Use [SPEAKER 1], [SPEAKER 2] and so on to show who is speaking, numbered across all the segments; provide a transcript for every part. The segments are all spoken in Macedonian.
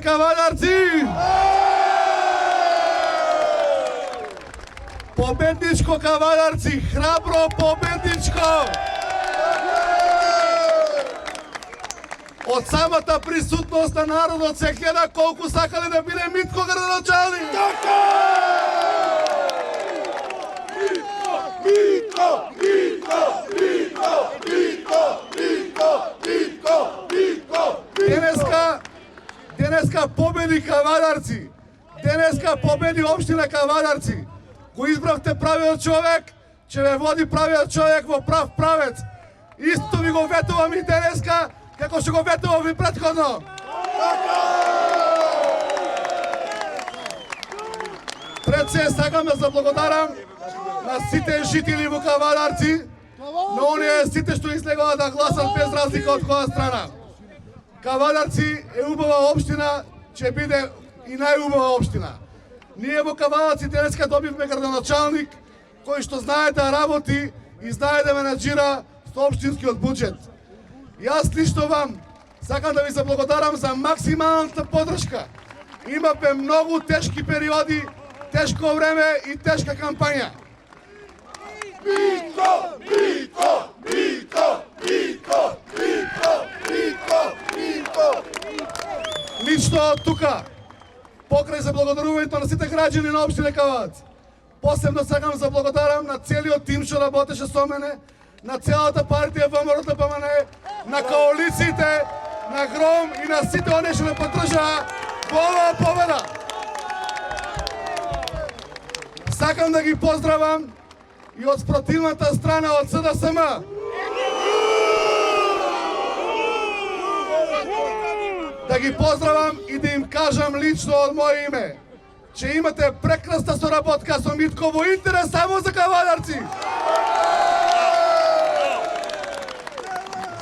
[SPEAKER 1] кавадарци! Победничко кавадарци, храбро победничко! Од самата присутност на народот се гледа колку сакале да биде Митко градоначалник.
[SPEAKER 2] Така! Митко!
[SPEAKER 1] Денеска победи кавадарци. Денеска победи општина Кавадарци. Го избравте правиот човек, ќе ве води правиот човек во прав правец. Исто ви го ветувам и денеска, како што го ветувам и претходно. Пред се сакам да заблагодарам на сите жители во Кавадарци, на оние сите што излегоа да гласат без разлика од која страна. Кавадарци е убава општина, ќе биде и најубава општина. Ние во Кавадарци денеска добивме градоначалник кој што знае да работи и знае да менаџира со општинскиот буџет. Јас лично вам сакам да ви заблагодарам за максималната поддршка. Имаме многу тешки периоди, тешко време и тешка кампања. Лично од тука, покрај заблагодарувањето на сите граѓани на општина Кавадарци, посебно сакам да заблагодарам на целиот тим што работеше со мене, на целата партија ВМРО-ДПМН, на коалициите, на Гром и на сите оние што ме поддржаа во оваа победа. Сакам да ги поздравам и од спротивната страна од СДСМ. Да ги поздравам и да им кажам лично од моје име, че имате прекрасна соработка со Митко во интерес само за Кавадарци.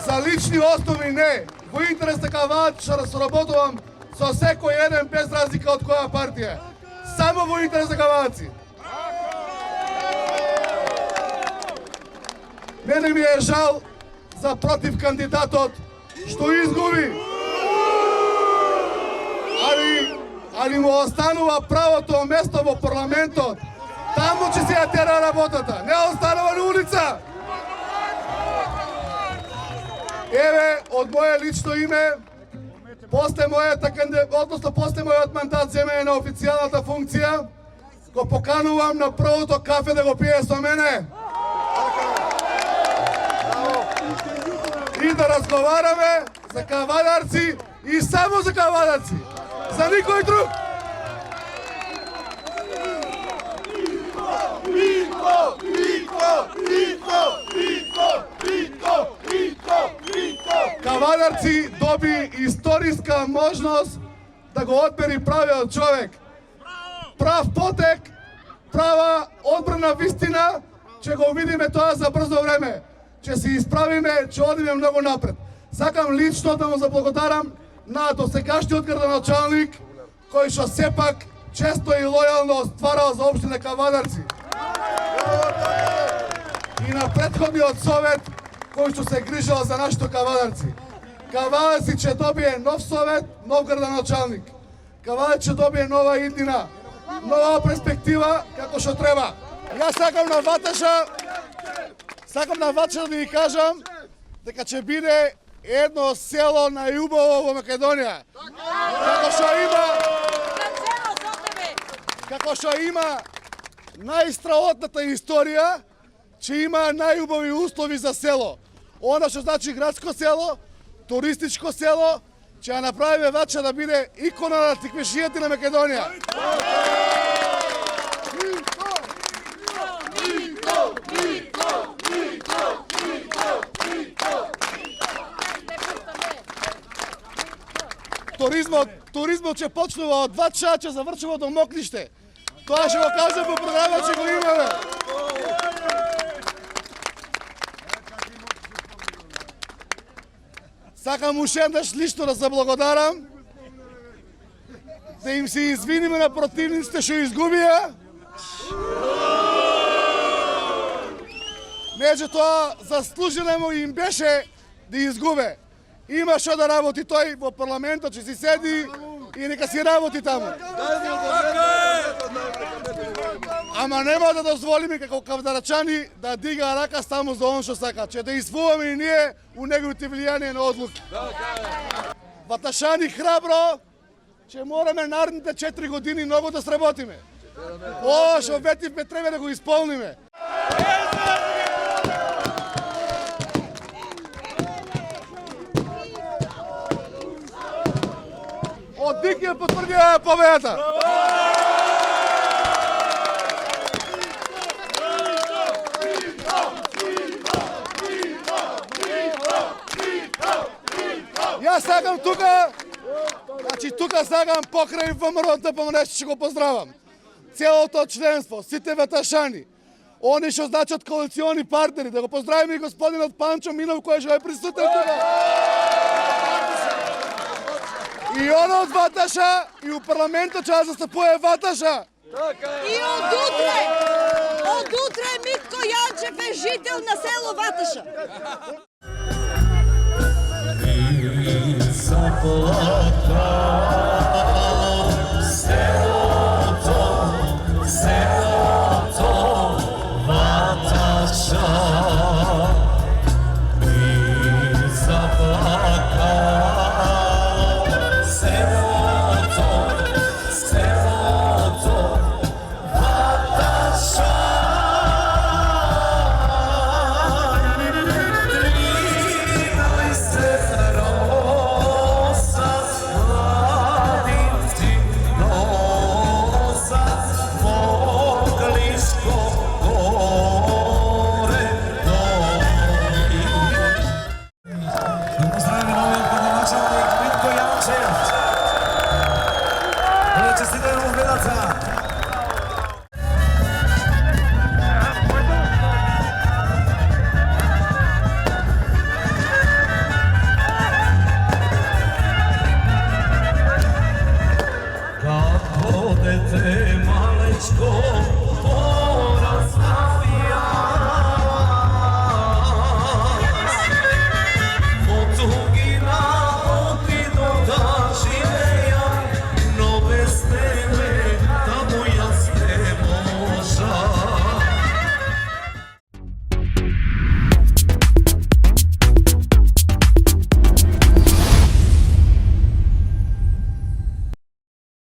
[SPEAKER 1] За лични основи не, во интерес на Кавадарци ќе соработувам со секој еден без разлика од која партија. Само во интерес на Кавадарци. Мене ми е жал за против кандидатот што изгуби. Али му останува правото место во парламентот. Таму ќе се ја тера работата. Не останува на улица. Еве, од моје лично име, после мојот мандат земење на официјалната функција, го поканувам на првото кафе да го пие со мене. И да разговараме за Кавадарци и само за Кавадарци. За никој друг. Кавадарци доби историска можност да го одбери правиот човек. Прав потек, права одбрана вистина, ќе го видиме тоа за брзо време. Ќе се исправиме, ќе одиме многу напред. Сакам лично да му заблагодарам на досегашниот градоначалник, кој што сепак често и лојално стварал за општина Кавадарци. И на претходниот совет, кој што се грижал за нашето Кавадарци. Кавадарци ќе добие нов совет, нов градоначалник. Кавадарци ќе добие нова иднина, нова перспектива, како што треба. Јас сакам на ватша да ви кажам дека ќе биде едно село најубаво во Македонија. Како што има најстраотната историја, че има најубави услови за село. Она што значи градско село, туристичко село, ќе ја направиме Вача да биде икона на тиквешијата на Македонија. Туризмот ќе почнува од Вача, ќе завршува до Мокниште. Тоа ќе го кажам во програма, ќе го имаме. Сакам уште еднаш лично да заблагодарам, да им се извиниме на противниците што изгубија. Меѓутоа, заслужено му им беше да изгубе. Има што да работи тој во парламентот, ќе си седи, и нека си работи таму. Ама нема да дозволиме како кавдарачани да дига рака само за он што сака, че да извуваме и ние у неговите влијание на одлуки. Ваташани храбро, че мораме наредните 4 години многу да сработиме. Ова што ветивме треба да го исполниме. Од Дик ја потврдија победата. Јас сакам тука, тука сакам покрај ВМРО ДПМН ќе го поздравам. Целото членство, сите веташани, они што значат коалициони партнери, да го поздравиме и господинот Панчо Минов кој што е присутен тука. И он од Ваташа, и у парламентот ќе застапува Ваташа.
[SPEAKER 3] И од утре Митко Јанчев е жител на село Ваташа.
[SPEAKER 4] Kako dete malečko